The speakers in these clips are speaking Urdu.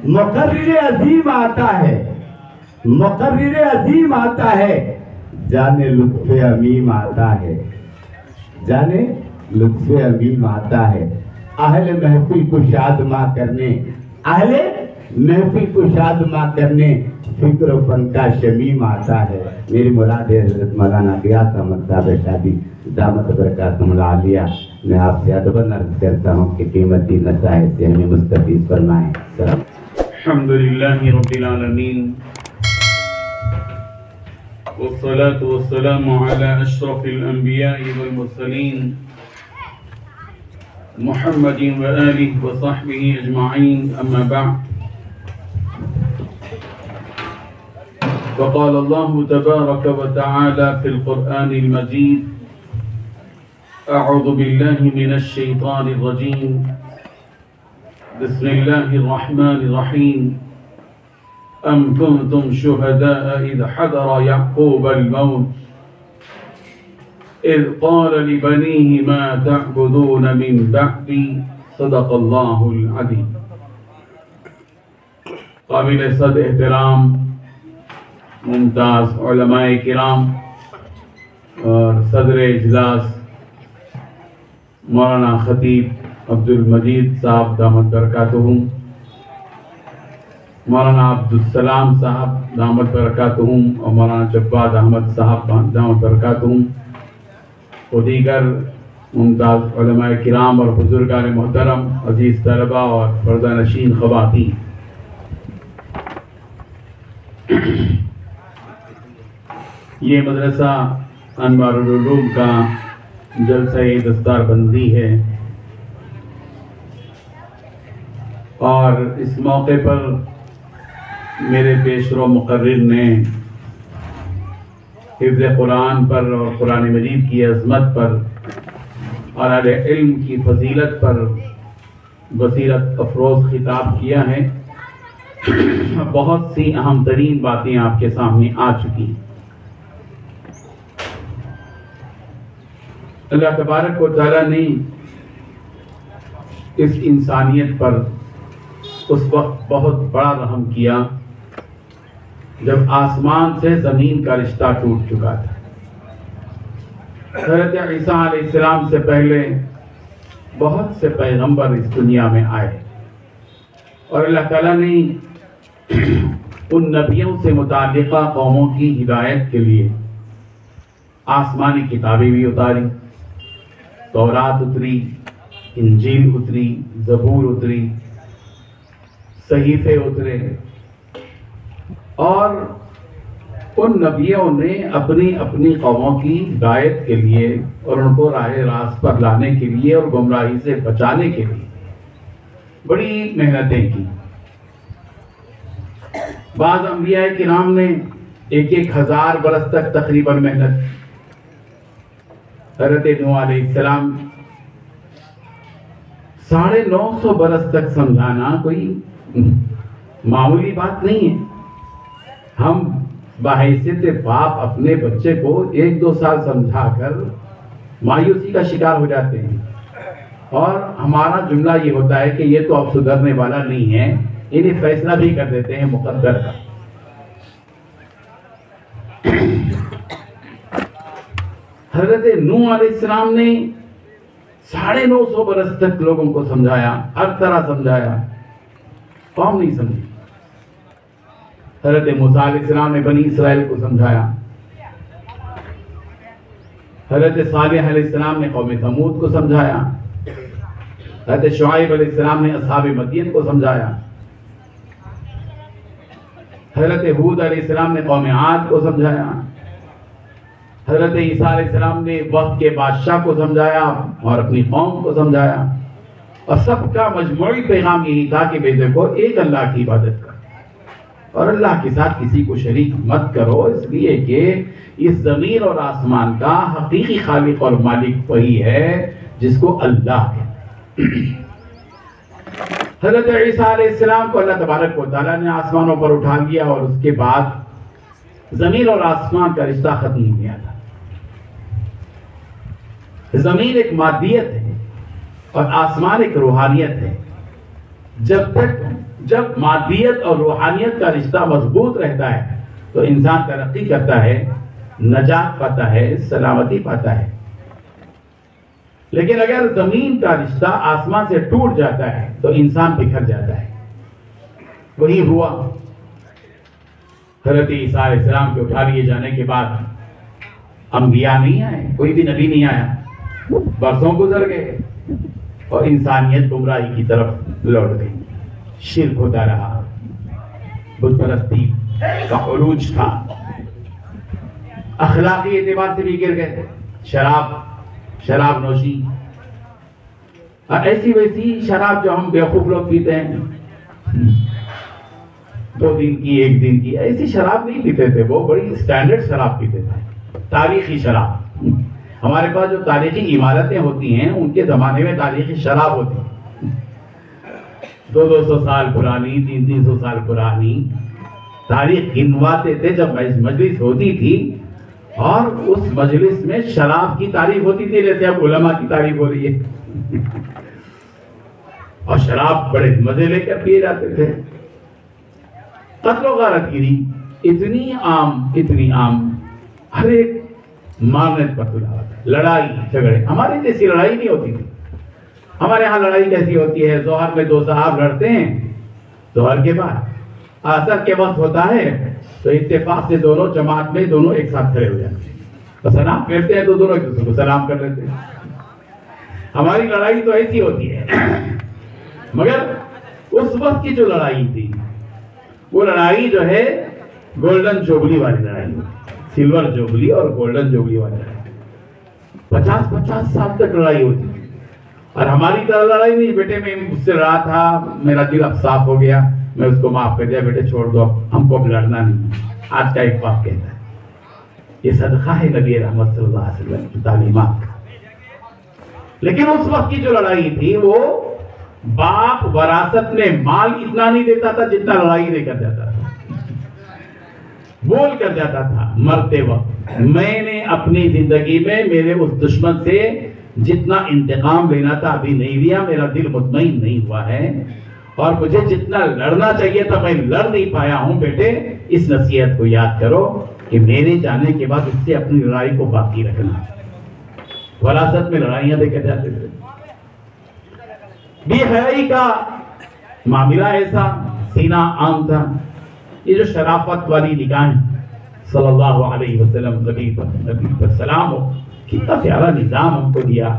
مقرر عظیم آتا ہے، مقرر عظیم آتا ہے، جانے لطف عمیم آتا ہے، جانے لطف عمیم آتا ہے۔ اہل محفل کو شادماں کرنے، اہل محفل کو شادماں کرنے فکر و فن کا شمیم آتا ہے۔ میری مراد ہے حضرت مولانا غیاث احمد صاحب شادی دامت برکاتہم العالیہ۔ میں آپ سے ادباً عرض کرتا ہوں کہ قیمتی نصائح سے ہمیں مستفیض فرمائیں۔ الحمدللہ رب العالمین والصلاة والسلام على اشرف الانبیاء والمرسلین محمد وآلہ وصحبہ اجمعین، اما بعد، فقال اللہ تبارک وتعالی فی القرآن المجید: اعوذ باللہ من الشیطان الرجیم، بسم اللہ الرحمن الرحیم۔ ام کنتم شہداء اذ حضر یعقوب الموت اذ قال لبنیہ ما تعبدون من بعدی، صدق اللہ العظیم۔ قابل صد احترام ممتاز علماء کرام اور صدر اجلاس مولانا خطیب عبد المجید صاحب دامت برکاتہم، مولانا عبدالسلام صاحب دامت برکاتہم اور مولانا جواد احمد صاحب دامت برکاتہم، اور دیگر ممتاز علماء کرام اور بزرگان محترم، عزیز طلبہ اور پردہ نشین خواتین، یہ مدرسہ انوار العلوم کا جلسہ دستار بندی ہے، اور اس موقع پر میرے پیشرو مقرر نے حفظ قرآن پر اور قرآن مجید کی عظمت پر اور اہل علم کی فضیلت پر بصیرت افروز خطاب کیا ہے۔ بہت سی اہم ترین باتیں آپ کے سامنے آ چکی ہیں۔ اللہ تبارک و تعالیٰ نے اس انسانیت پر اس وقت بہت بڑا رحم کیا جب آسمان سے زمین کا رشتہ ٹوٹ چکا تھا۔ حضرت عیسیٰ علیہ السلام سے پہلے بہت سے پیغمبر اس دنیا میں آئے، اور اللہ تعالیٰ نے ان نبیوں سے متعلقہ قوموں کی ہدایت کے لیے آسمانی کتابیں بھی اتاری، تورات اتری، انجیل اتری، زبور اتری، صحیفے اترے، اور ان نبیوں نے اپنی اپنی قوموں کی ہدایت کے لیے اور ان کو راہ راست پر لانے کے لیے اور گمراہی سے بچانے کے لیے بڑی محنتیں کی۔ بعض انبیاء کرام نے 1000 برس تک تقریباً محنت۔ حضرت نوح علیہ السلام 950 برس تک سمجھانا کوئی معمولی بات نہیں ہے۔ ہم بحیثیت باپ اپنے بچے کو 1-2 سال سمجھا کر مایوسی کا شکار ہو جاتے ہیں، اور ہمارا جملہ یہ ہوتا ہے کہ یہ تو اب سدھرنے والا نہیں ہے، انہیں فیصلہ بھی کر دیتے ہیں مقدر کا۔ حضرت نوح علیہ السلام نے 950 برس تک لوگوں کو سمجھایا، ہر طرح سمجھایا، قوم نہیں سمجھی۔ حضرت موسیٰ علیہ السلام نے بنی اسرائیل کو سمجھایا۔ حضرت صالح علیہ السلام نے قوم ثمود کو سمجھایا۔ حضرت شعیب علیہ السلام نے اصحاب مدین کو سمجھایا۔ حضرت ہود علیہ السلام نے قوم عاد کو سمجھایا۔ حضرت عیسیٰ علیہ السلام نے وقت کے بادشاہ کو سمجھایا اور اپنی قوم کو سمجھایا، اور سب کا مجموعی پیغام یہی تھا کہ بیٹے کو ایک اللہ کی عبادت کرو اور اللہ کے ساتھ کسی کو شریک مت کرو، اس لیے کہ اس زمین اور آسمان کا حقیقی خالق اور مالک وہی ہے جس کو اللہ ہے۔ حضرت عیسیٰ علیہ السلام کو اللہ تبارک و تعالیٰ نے آسمانوں پر اٹھا لیا، اور اس کے بعد زمین اور آسمان کا رشتہ ختم ہو گیا تھا۔ زمین ایک مادیت ہے اور آسمان ایک روحانیت ہے۔ جب مادیت اور روحانیت کا رشتہ مضبوط رہتا ہے تو انسان ترقی کرتا ہے، نجات پاتا ہے، سلامتی پاتا ہے۔ لیکن اگر زمین کا رشتہ آسمان سے ٹوٹ جاتا ہے تو انسان بکھر جاتا ہے۔ وہی ہوا حضرت عیسیٰ علیہ السلام کے اٹھا لیے جانے کے بعد انبیاء نہیں آئے، کوئی بھی نبی نہیں آیا، برسوں گزر گئے اور انسانیت گمراہی کی طرف لوٹ گئی، شرک ہوتا رہا، بت پرستی کا عروج تھا، اخلاقی اعتبار سے بھی گر گئے، شراب نوشی، ایسی ویسی شراب جو ہم بیوقوف لوگ پیتے ہیں، 2 دن کی 1 دن کی، ایسی شراب نہیں پیتے تھے، وہ بڑی سٹینڈرڈ شراب پیتے تھے، تاریخی شراب۔ ہمارے پاس جو تاریخی عمارتیں ہوتی ہیں ان کے زمانے میں تاریخی شراب ہوتی ہیں، 200 سال پرانی، 300 سال پرانی تاریخ گنواتے تھے جب مجلس ہوتی تھی، اور اس مجلس میں شراب کی تعریف ہوتی تھی جیسے اب علماء کی تعریف ہو رہی ہے، اور شراب بڑے مزے لے کر پیے جاتے تھے۔ قتل و غارت گیری اتنی عام، ہر ایک مارنے پر تلا ہوتا ہے، لڑائی جھگڑے، ہماری جیسی لڑائی نہیں ہوتی تھی۔ ہمارے ہاں لڑائی کیسی ہوتی ہے، ظہر میں 2 صحاب لڑتے ہیں، ظہر کے بعد عصر کے وقت ہوتا ہے تو اتفاق سے دونوں جماعت میں دونوں ایک ساتھ کھڑے ہو جاتے ہیں، سلام پھیرتے ہیں تو دونوں ایک دوسرے کو سلام کر لیتے ہیں۔ ہماری لڑائی تو ایسی ہوتی ہے، مگر اس وقت کی جو لڑائی تھی وہ لڑائی جو ہے گولڈن جوبلی والی لڑائی، سلور جوبلی اور گولڈن جوبلی والی لڑائی، 50 سال تک لڑائی ہوتی تھی۔ اور ہماری طرح لڑائی نہیں، بیٹے میں اس سے لڑا تھا، میرا دل اب صاف ہو گیا، میں اس کو معاف کر دیا، بیٹے چھوڑ دو، ہم کو اب لڑنا نہیں۔ آج کا ایک باپ کہتا ہے، یہ صدقہ ہے نبی رحمت صلی اللہ علیہ وسلم کی تعلیمات کا۔ لیکن اس وقت کی جو لڑائی تھی وہ باپ وراثت میں مال اتنا نہیں دیتا تھا جتنا لڑائی دے کر جاتا تھا، بول کر جاتا تھا مرتے وقت، میں نے اپنی زندگی میں میرے اس دشمن سے جتنا انتقام لینا تھا ابھی نہیں لیا، میرا دل مطمئن نہیں ہوا ہے، اور مجھے جتنا لڑنا چاہیے تھا میں لڑ نہیں پایا ہوں، بیٹے اس نصیحت کو یاد کرو کہ میرے جانے کے بعد اس سے اپنی لڑائی کو باقی رکھنا۔ وراثت میں لڑائیاں دے کر جاتے تھے۔ بے حیائی کا معاملہ ایسا، سینہ عام تھا۔ یہ جو شرافت والی نگاہیں صلی اللہ علیہ وسلم نبی پر سلام ہو، کتنا پیارا نظام ہم کو دیا۔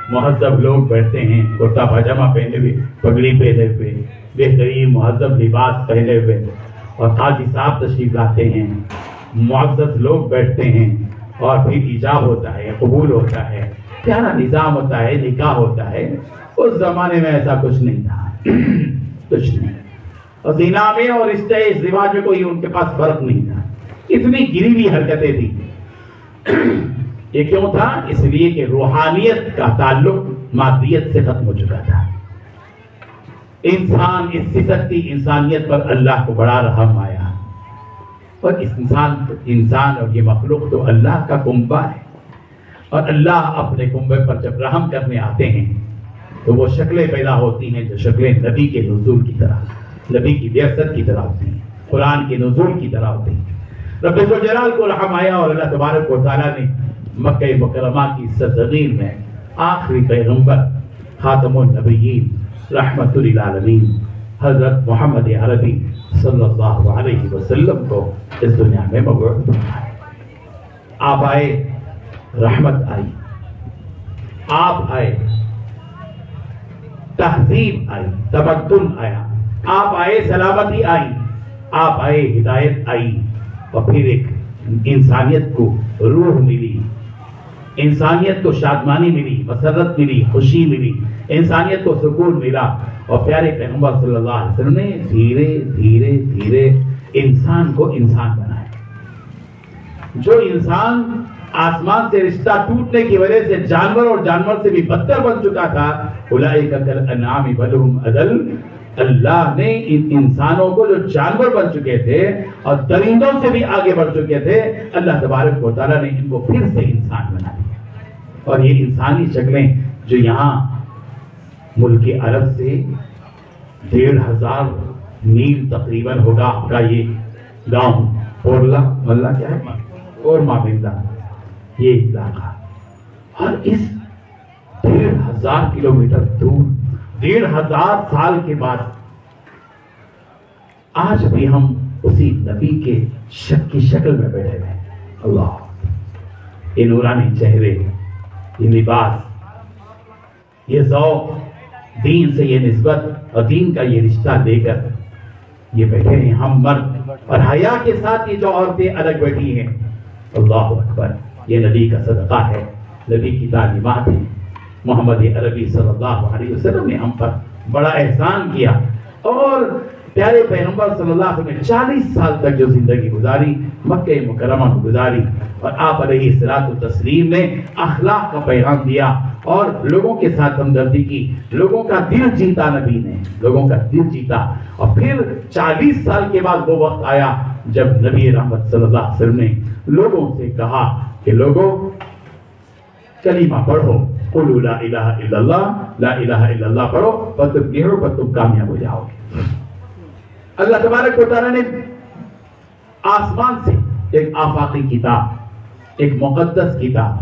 مہذب لوگ بیٹھتے ہیں، کرتا پاجامہ پہنے ہوئے، پگڑی پہنے ہوئے، بہترین مہذب لباس پہنے ہوئے، اور قاضی صاحب تشریف لاتے ہیں، معزز لوگ بیٹھتے ہیں، اور پھر ایجاب ہوتا ہے، قبول ہوتا ہے، پیارا نظام ہوتا ہے، نکاح ہوتا ہے۔ اس زمانے میں ایسا کچھ نہیں تھا، کچھ نہیں۔ اور زنا میں اور ازدواج میں کوئی ان کے پاس فرق نہیں تھا، اتنی گری ہوئی حرکتیں تھیں۔ یہ کیوں تھا؟ اس لیے کہ روحانیت کا تعلق مادیت سے ختم ہو چکا تھا۔ انسان اس سکتی انسانیت پر اللہ کو بڑا رحم آیا، اور انسان اور یہ مخلوق تو اللہ کا کنبہ ہے، اور اللہ اپنے کنبے پر جب رحم کرنے آتے ہیں تو وہ شکلیں پیدا ہوتی ہیں جو شکلیں نبی کے نزول کی طرح، نبی کی بعثت کی طرح ہوتی ہیں، قرآن کے نزول کی طرح ہوتی ہیں۔ رب ذوالجلال کو رحم آیا، اور اللہ تبارک و تعالیٰ نے مکہ مکرمہ کی سرزمین میں آخری پیغمبر خاتم النبیین رحمت للعالمین حضرت محمد عربی صلی اللہ علیہ وسلم کو اس دنیا میں مبعوث فرمایا۔ آپ آئے، رحمت آئی، آپ آئے، تہذیب آئی، تمدن آیا، آپ آئے، سلامتی آئی، آپ آئے، ہدایت آئی، اور پھر ایک انسانیت کو روح ملی، انسانیت کو شادمانی ملی، مسرت ملی، خوشی ملی، انسانیت کو سکون ملا، اور پیارے پیغمبر صلی اللہ علیہ وسلم نے دھیرے دھیرے دھیرے انسان کو انسان بنایا۔ جو انسان آسمان سے رشتہ ٹوٹنے کی وجہ سے جانور اور جانور سے بھی بدتر بن چکا تھا، اولئک کالانعام بل هم اضل، اللہ نے ان انسانوں کو جو جانور بن چکے تھے اور درندوں سے بھی آگے بڑھ چکے تھے، اللہ تبارک و تعالیٰ نے ان کو پھر سے انسان بنا دیا۔ اور یہ انسانی شکلیں جو یہاں ملک عرب سے 1500 میل تقریباً ہوگا آپ کا یہ گاؤں پورلا محلہ کیا ہے اور مابندہ یہ علاقہ، اور اس 1500 کلومیٹر دور 1500 سال کے بعد آج بھی ہم اسی نبی کے کی شکل میں بیٹھے ہیں. اللہ، یہ نورانی چہرے، یہ لباس، یہ ذوق، دین سے یہ نسبت اور دین کا یہ رشتہ لے کر یہ بیٹھے ہیں ہم مرد، اور حیا کے ساتھ یہ جو عورتیں الگ بیٹھی ہیں. اللہ اکبر، یہ نبی کا صدقہ ہے، نبی کی تعلیمات ہیں. محمد عربی صلی اللہ علیہ وسلم نے ہم پر بڑا احسان کیا، اور پیارے پیغمبر صلی اللہ علیہ وسلم نے 40 سال تک جو زندگی گزاری مکہ مکرمہ میں گزاری، اور آپ علیہ الصلوۃ والتسلیم نے اخلاق کا پیغام دیا اور لوگوں کے ساتھ ہمدردی کی. لوگوں کا دل جیتا نبی نے، لوگوں کا دل جیتا. اور پھر 40 سال کے بعد وہ وقت آیا جب نبی رحمت صلی اللہ علیہ وسلم نے لوگوں سے کہا کہ لوگوں کلمہ پڑھو، قولوا لا الہ الا اللہ، لا الہ الا اللہ پڑھو فتفلحوا، پر تم کامیاب ہو جاؤ گے. اللہ تبارک و تعالیٰ نے آسمان سے ایک آفاقی کتاب، ایک مقدس کتاب،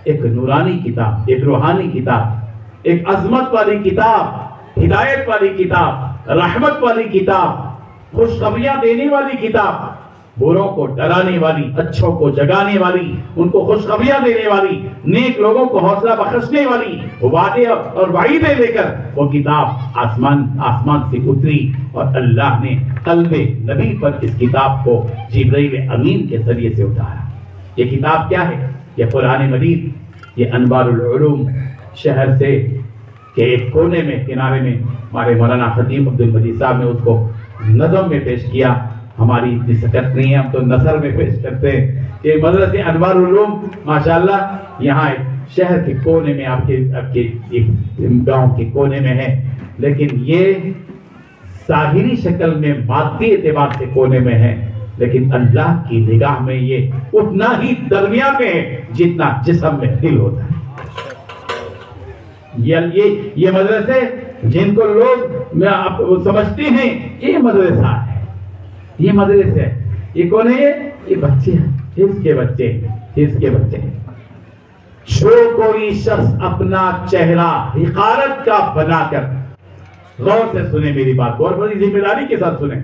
ایک نورانی کتاب، ایک روحانی کتاب، ایک عظمت والی کتاب، ہدایت والی کتاب، رحمت والی کتاب، خوشخبریاں دینے والی کتاب، بروں کو ڈرانے والی، اچھوں کو جگانے والی، ان کو خوشخبریاں دینے والی، نیک لوگوں کو حوصلہ بخشنے والی، وعدے اور وعیدیں لے کر وہ کتاب آسمان سے اتری، اور اللہ نے قلب نبی پر اس کتاب کو جبرائیل امین کے ذریعے سے اتارا. یہ کتاب کیا ہے؟ یہ قرآن مجید، یہ انوار العلوم شہر سے کے ایک کونے میں کنارے میں ہمارے مولانا خطیب عبد المجید صاحب نے اس کو نظم میں پیش کیا. ہماری اتنی سکت نہیں ہے، ہم تو نثر میں پیش کرتے ہیں. یہ مدرسے انوار العلوم ماشاءاللہ یہاں شہر کے کونے میں آپ کے گاؤں کے کونے میں ہے، لیکن یہ ظاہری شکل میں مادی اعتبار سے کونے میں ہے، لیکن اللہ کی نگاہ میں یہ اتنا ہی درمیان میں ہے جتنا جسم میں دل ہوتا ہے. یہ مدرسے جن کو لوگ سمجھتے ہیں یہ مدرسہ ہے، یہ مدرسے ہے، یہ کون ہے؟ یہ بچے ہیں، حفظ کے بچے، حفظ کے بچے. جو کوئی شخص اپنا چہرہ حقارت کا بنا کر، غور سے سنیں میری بات، بہت بڑی ذمہ داری کے ساتھ سنیں،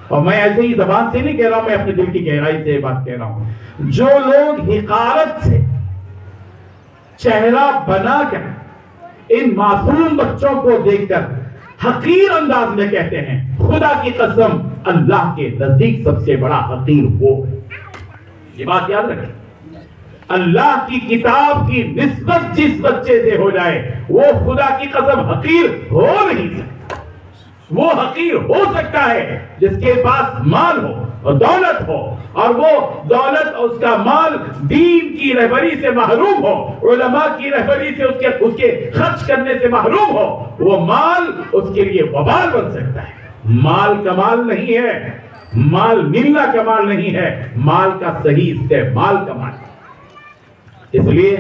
اور میں ایسے ہی زبان سے نہیں کہہ رہا ہوں، میں اپنے دل کی گہرائی سے یہ بات کہہ رہا ہوں. جو لوگ حقارت سے چہرہ بنا کر ان معصوم بچوں کو دیکھ کر حقیر انداز میں کہتے ہیں، خدا کی قسم اللہ کے نزدیک سب سے بڑا حقیر وہ ہے. یہ بات یاد رکھیں، اللہ کی کتاب کی نسبت جس بچے سے ہو جائے وہ خدا کی قسم حقیر ہو نہیں سکتا. وہ حقیر ہو سکتا ہے جس کے پاس مال ہو اور دولت ہو، اور وہ دولت اور اس کا مال دین کی رہبری سے محروم ہو، علماء کی رہبری سے اس کے خرچ کرنے سے محروم ہو. وہ مال اس کے لیے وبال بن سکتا ہے. مال کمال نہیں ہے، مال ملنا کمال نہیں ہے، مال کا صحیح استعمال کمال ہے. اس لیے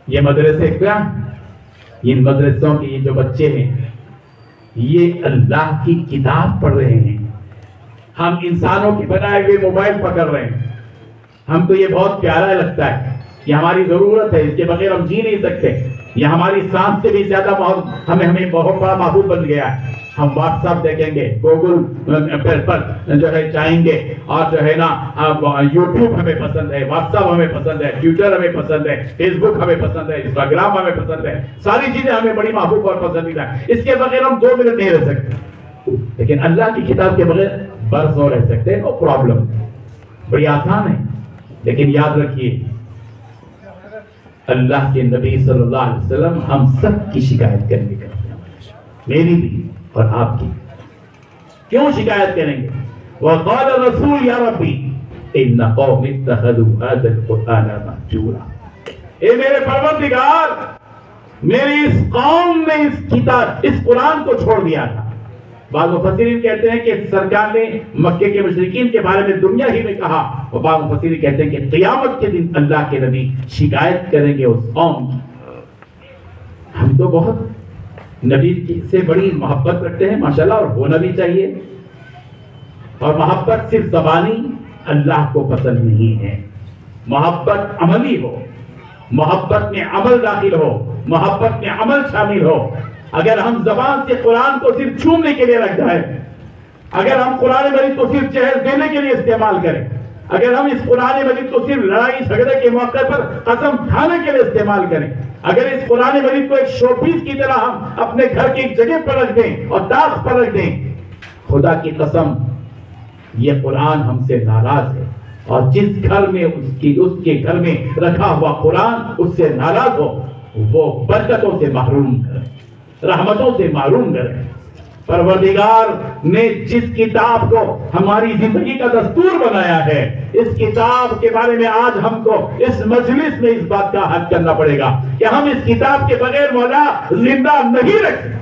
یہ مدرسے کیا، ان مدرسوں کے یہ جو بچے ہیں یہ اللہ کی کتاب پڑھ رہے ہیں. ہم انسانوں کے بنائے ہوئے موبائل پکڑ رہے ہیں. ہم کو یہ بہت پیارا لگتا ہے، یہ ہماری ضرورت ہے، اس کے بغیر ہم جی نہیں سکتے. یہ ہماری سانس سے بھی زیادہ ہمیں بہت بڑا محبوب بن گیا ہے. ہم واٹس ایپ دیکھیں گے، گوگل پر جو ہے جائیں گے، اور جو ہے نا یوٹیوب ہمیں پسند ہے، واٹس ایپ ہمیں پسند ہے، ٹویٹر ہمیں پسند ہے، فیس بک ہمیں پسند ہے، انسٹاگرام ہمیں پسند ہے. ساری چیزیں ہمیں بڑی محبوب اور پسندیدہ ہے. اس کے بغیر ہم 2 منٹ نہیں رہ سکتے. لیکن اللہ کی کتاب کے بغیر برسوں رہ سکتے ہیں، نو پرابلم، بڑی آسان ہے. لیکن یاد رکھیے اللہ کے نبی صلی اللہ علیہ وسلم ہم سب کی شکایت کرنے کا، میری بھی اور آپ کی. کیوں شکایت کریں گے؟ وقال الرسول یا ربی ان قوم اتخذوا هذا القرآن مهجورا. اے میرے پروردگار، میری اس قوم نے اس قرآن کو چھوڑ دیا تھا. بعض مفسرین کہتے ہیں کہ سرکار نے مکے کے مشرکین کے بارے میں دنیا ہی میں کہا، اور بعض مفسرین کہتے ہیں کہ قیامت کے دن اللہ کے نبی شکایت کریں گے اس قوم کی. ہم تو بہت نبی سے بڑی محبت رکھتے ہیں ماشاءاللہ، اور ہونا بھی چاہیے. اور محبت صرف زبانی اللہ کو پسند نہیں ہے. محبت عملی ہو، محبت میں عمل داخل ہو، محبت میں عمل شامل ہو. اگر ہم زبان سے قرآن کو صرف چھومنے کے لیے رکھ جائیں، اگر ہم قرآن مجید کو صرف جہیز دینے کے لیے استعمال کریں، اگر ہم اس قرآن مجید کو صرف لڑائی جھگڑے کے موقع پر قسم کھانے کے لیے استعمال کریں، اگر اس قرآن مجید کو ایک شو پیس کی طرح ہم اپنے گھر کی ایک جگہ پر رکھ دیں اور طاق پر رکھ دیں، خدا کی قسم یہ قرآن ہم سے ناراض ہے. اور جس گھر میں اس کے گھر میں رکھا ہوا قرآن اس سے ناراض ہو، وہ برکتوں سے محروم کرے، رحمتوں سے محروم کرے. پروردگار نے جس کتاب کو ہماری زندگی کا دستور بنایا ہے، اس کتاب کے بارے میں آج ہم کو اس مجلس میں اس بات کا حق کرنا پڑے گا کہ ہم اس کتاب کے بغیر مولا زندہ نہیں رکھ سکتے.